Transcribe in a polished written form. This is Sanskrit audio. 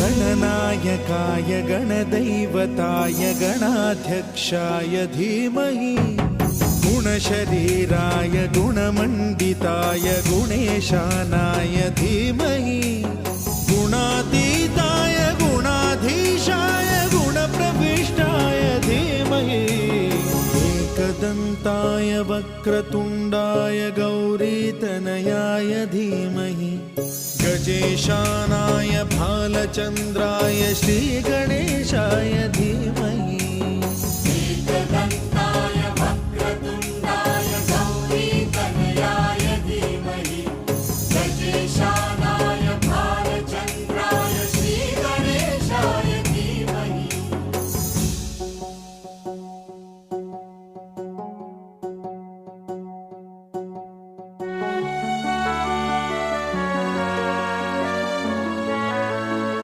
गणनायकाय गणदैवताय गणाध्यक्षाय धीमहि गुणशरीराय गुणमण्डिताय गुणेशानाय धीमहि गुणातीताय गुणाधीशाय गुणप्रविष्टाय धीमहि एकदन्ताय वक्रतुण्डाय गौरीतनयाय धीमहि गजेशानाय भालचन्द्राय श्रीगणेशाय धीमहि